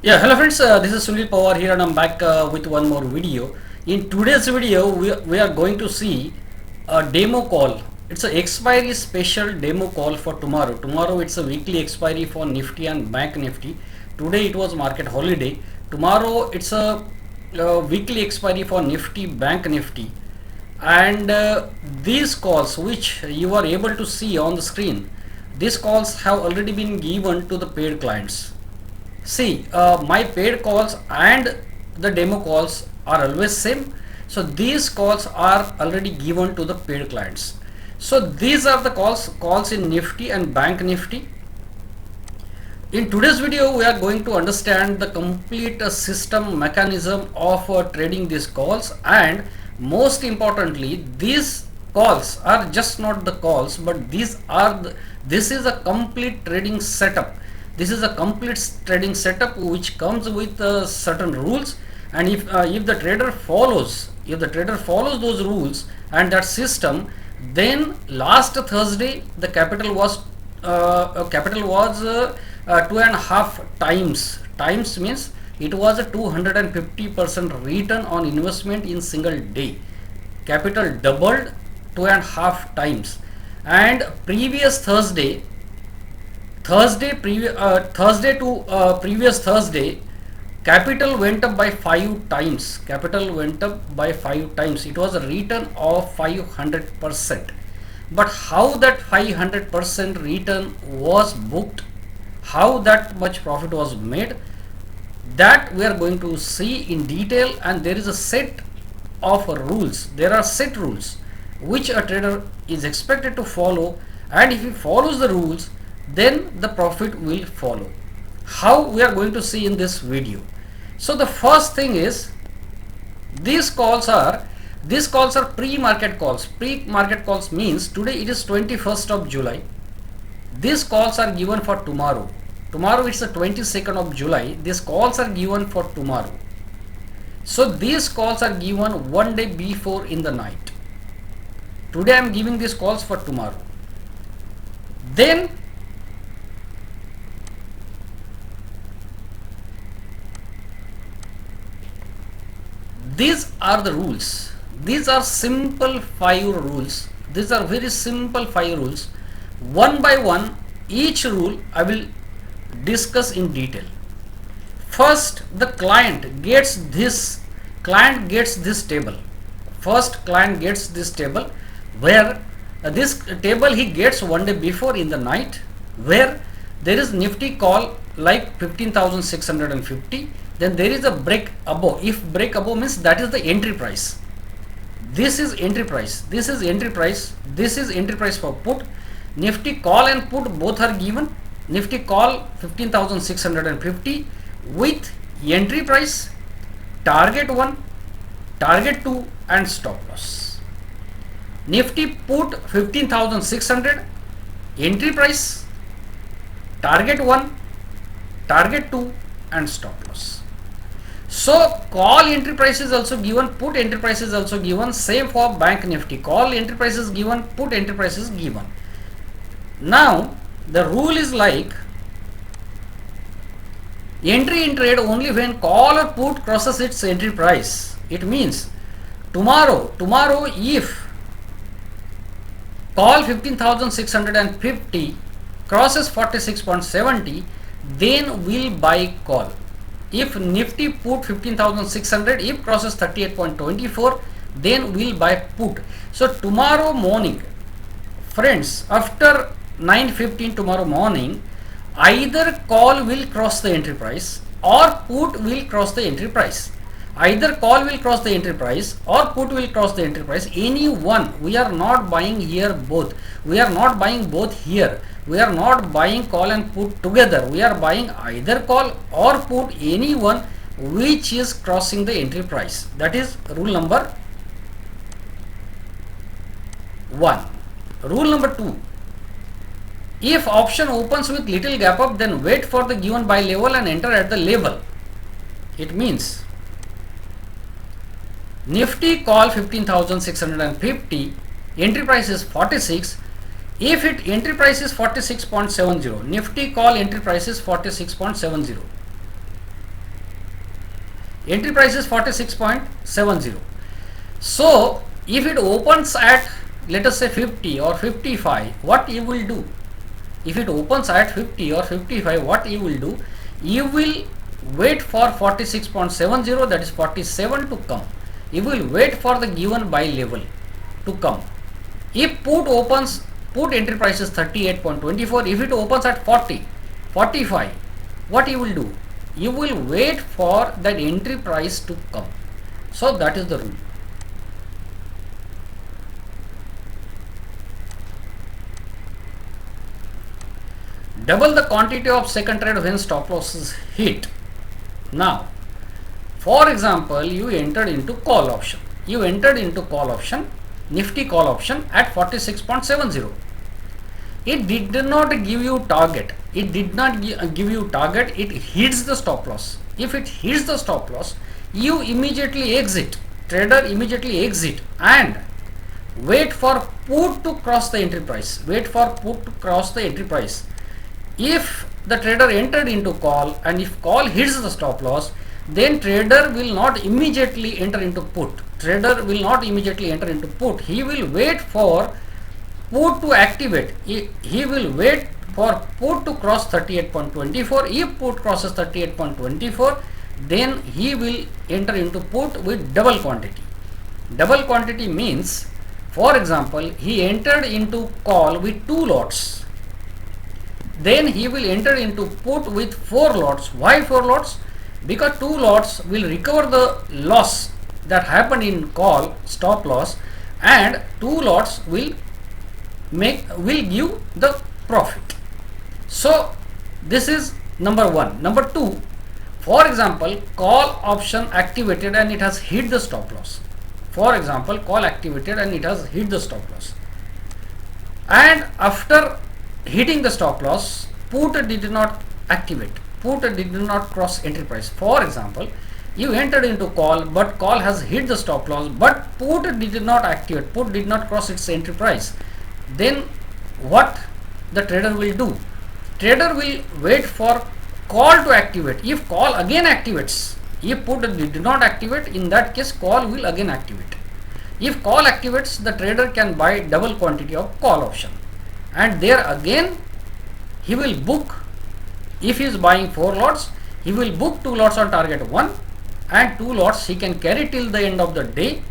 Yeah, hello friends, this is Sunil Pawar here and I'm back with one more video. In today's video, we are going to see a demo call. It's an expiry special demo call for tomorrow. Tomorrow it's a weekly expiry for Nifty and Bank Nifty. Today it was market holiday. Tomorrow it's a weekly expiry for Nifty, Bank Nifty. And these calls which you are able to see on the screen, these calls have already been given to the paid clients. See, my paid calls and the demo calls are always same. So these calls are already given to the paid clients. So these are the calls in Nifty and Bank Nifty. In today's video, we are going to understand the complete system mechanism of trading these calls, and most importantly, these calls are just not the calls, but this is a complete trading setup. This is a complete trading setup which comes with certain rules, and if the trader follows those rules and that system, then last Thursday the capital was 2.5 times. Times means it was a 250% return on investment in single day. Capital doubled 2.5 times, and previous Thursday to previous Thursday, capital went up by 5 times. Capital went up by 5 times. It was a return of 500%. But how that 500% return was booked, how that much profit was made, that we are going to see in detail. And there is a set of rules. There are set rules which a trader is expected to follow, and if he follows the rules, then the profit will follow. How we are going to see in this video. So the first thing is, these calls are pre-market calls. Pre-market calls means today it is 21st of July. These calls are given for tomorrow. Tomorrow it's the 22nd of July. These calls are given for tomorrow. So these calls are given one day before in the night. Today I am giving these calls for tomorrow. Then these are the rules. These are simple 5 rules. These are very simple 5 rules. One by one, each rule I will discuss in detail. First, the client gets this table. First, client gets this table, where this table he gets one day before in the night, where there is Nifty call like 15,650. Then there is a break above. If break above means that is the entry price. This is entry price. This is entry price. This is entry price for put. Nifty call and put both are given. Nifty call 15,650 with entry price, target 1, target 2 and stop loss. Nifty put 15,600, entry price, target 1, target 2 and stop loss. So call entry price is also given, put entry price is also given. Same for Bank Nifty. Call entry price is given, put entry price is given. Now the rule is like, entry in trade only when call or put crosses its entry price. It means tomorrow if call 15,650 crosses 46.70, then we'll buy call. If Nifty put 15,600, if crosses 38.24, then we'll buy put. So tomorrow morning, friends, after 9:15 tomorrow morning, either call will cross the entry price or put will cross the entry price. Either call will cross the entry price or put will cross the entry price. Any one. We are not buying here both. We are not buying both here. We are not buying call and put together. We are buying either call or put, any one which is crossing the entry price. That is rule number 1. Rule number 2. If option opens with little gap up, then wait for the given buy level and enter at the level. It means Nifty call 15,650, entry price is 46. If it entry price is 46.70, Nifty call entry price is 46.70. Entry price is 46.70. So if it opens at, let us say 50 or 55, what you will do? If it opens at 50 or 55, what you will do? You will wait for 46.70, that is 47 to come. You will wait for the given buy level to come. If put opens, put entry price is 38.24. If it opens at 40, 45, what you will do? You will wait for that entry price to come. So that is the rule. Double the quantity of second trade when stop loss is hit. Now, for example, you entered into call option. You entered into call option, Nifty call option at 46.70. It did not give you target. It did not give you target. It hits the stop loss. If it hits the stop loss, you immediately exit. Trader immediately exit and wait for put to cross the entry price. Wait for put to cross the entry price. If the trader entered into call and if call hits the stop loss, then trader will not immediately enter into put. Trader will not immediately enter into put. He will wait for put to activate. He will wait for put to cross 38.24. If put crosses 38.24, then he will enter into put with double quantity. Double quantity means, for example, he entered into call with 2 lots. Then he will enter into put with 4 lots. Why 4 lots? Because 2 lots will recover the loss that happened in call, stop loss, and 2 lots will give the profit. So this is number 1. Number 2, for example, call option activated and it has hit the stop loss. For example, call activated and it has hit the stop loss. And after hitting the stop loss, put did not activate. Put did not cross entry price. For example, you entered into call, but call has hit the stop loss, but put did not activate. Put did not cross its entry price. Then what the trader will do? Trader will wait for call to activate. If call again activates, if put did not activate, in that case call will again activate. If call activates, the trader can buy double quantity of call option, and there again he will book. If he is buying 4 lots, he will book 2 lots on target 1 and 2 lots he can carry till the end of the day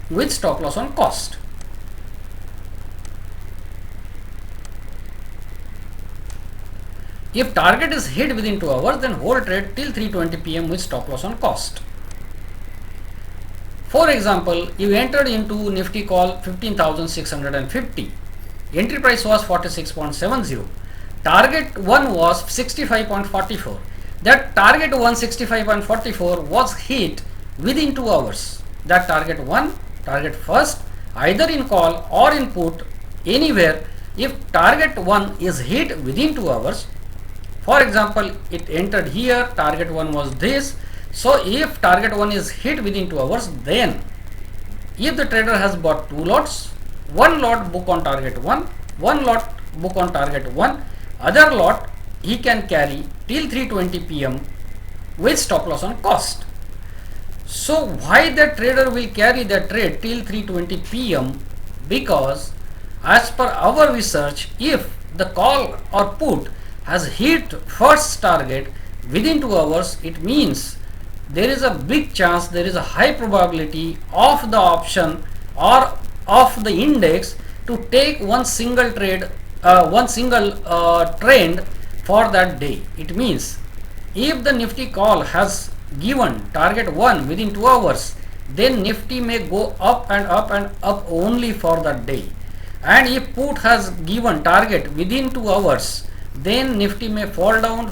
with stop loss on cost. If target is hit within 2 hours, then hold trade till 3:20 PM with stop loss on cost. For example, you entered into Nifty call 15,650. Entry price was 46.70. Target 1 was 65.44. That target 1 65.44 was hit within 2 hours. That target 1, target first, either in call or in put, anywhere, if target 1 is hit within 2 hours, for example, it entered here, target 1 was this. So if target 1 is hit within 2 hours, then if the trader has bought 2 lots, 1 lot book on target 1, 1 lot book on target 1, other lot he can carry till 3:20 PM with stop loss on cost. So why the trader will carry the trade till 3:20 PM? Because as per our research, if the call or put has hit first target within 2 hours, it means there is a big chance, there is a high probability of the option or of the index to take one single trade, trend for that day. It means if the Nifty call has given target 1 within 2 hours, then Nifty may go up and up and up only for that day. And if put has given target within 2 hours, then Nifty may fall down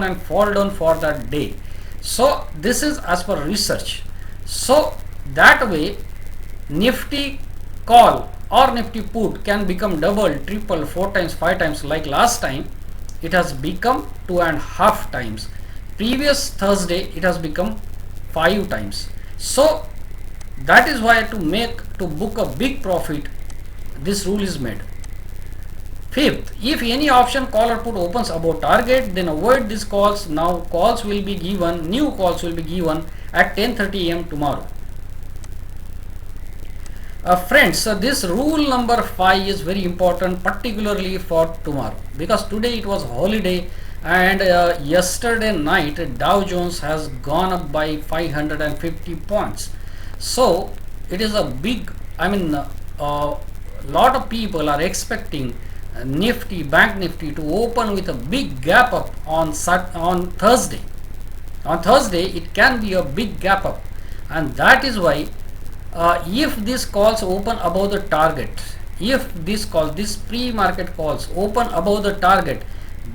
and fall down for that day. So this is as per research. So that way Nifty call or Nifty put can become double, triple, 4 times, 5 times. Like last time it has become 2.5 times. Previous Thursday it has become 5 times. So that is why to book a big profit, this rule is made. Fifth, if any option call or put opens above target, then avoid these calls. Now calls will be given, new calls will be given at 10:30 a.m. tomorrow. Friends, this rule number 5 is very important, particularly for tomorrow, because today it was holiday, and yesterday night Dow Jones has gone up by 550 points. So it is a big, lot of people are expecting Nifty, Bank Nifty to open with a big gap up on Thursday. On Thursday it can be a big gap up, and that is why if these calls open above the target, if this pre-market calls open above the target,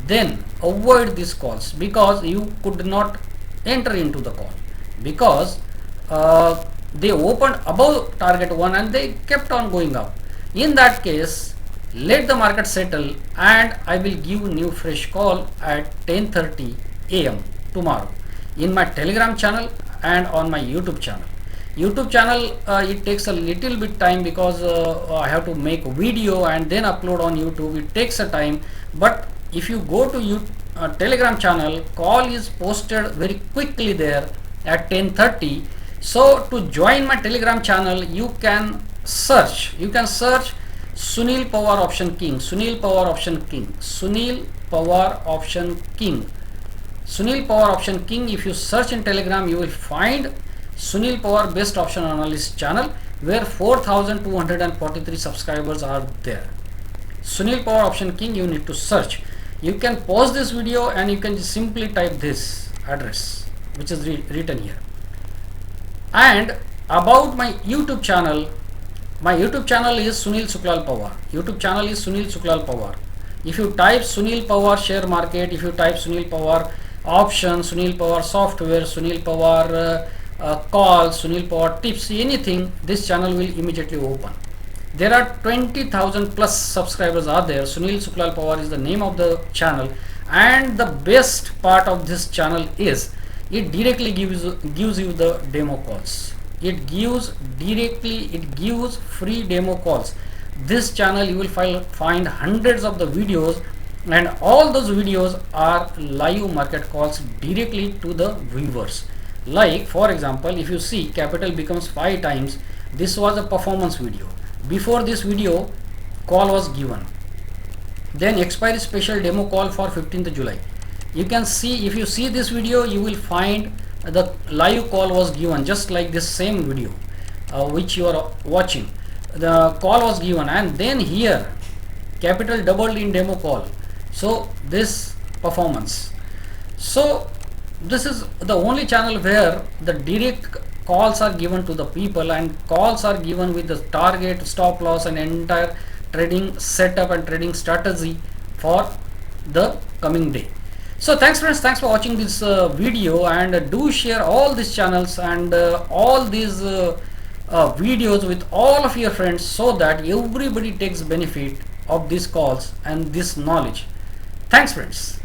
then avoid these calls, because you could not enter into the call, because they opened above target 1 and they kept on going up. In that case, let the market settle, and I will give new fresh call at 10:30 a.m. tomorrow in my Telegram channel and on my YouTube channel. YouTube channel, it takes a little bit time, because I have to make a video and then upload on YouTube. It takes a time, but if you go to Telegram channel, call is posted very quickly there at 10:30. So to join my Telegram channel, you can search Sunil Pawar Option King, Sunil Pawar Option King, Sunil Pawar Option King, Sunil Pawar Option King. If you search in Telegram, you will find Sunil Pawar Best Option Analyst channel, where 4,243 subscribers are there. Sunil Pawar Option King, you need to search. You can pause this video and you can simply type this address which is written here. And about my YouTube channel is Sunil Suklal Pawar. YouTube channel is Sunil Suklal Pawar. If you type Sunil Pawar share market, if you type Sunil Pawar option, Sunil Pawar software, Sunil Pawar calls, Sunil Pawar tips, anything, this channel will immediately open. There are 20,000 plus subscribers are there. Sunil Suklal Pawar is the name of the channel, and the best part of this channel is it directly gives you the demo calls. It gives free demo calls. This channel you will find hundreds of the videos, and all those videos are live market calls directly to the viewers. Like for example, if you see capital becomes 5 times, this was a performance video. Before this video, call was given. Then expiry special demo call for 15th July. You can see, if you see this video, you will find the live call was given, just like this same video which you are watching. The call was given, and then here capital doubled in demo call. So this performance. So this is the only channel where the direct calls are given to the people, and calls are given with the target, stop loss, and entire trading setup and trading strategy for the coming day. So thanks friends, thanks for watching this video, and do share all these channels and all these videos with all of your friends, so that everybody takes benefit of these calls and this knowledge. Thanks friends.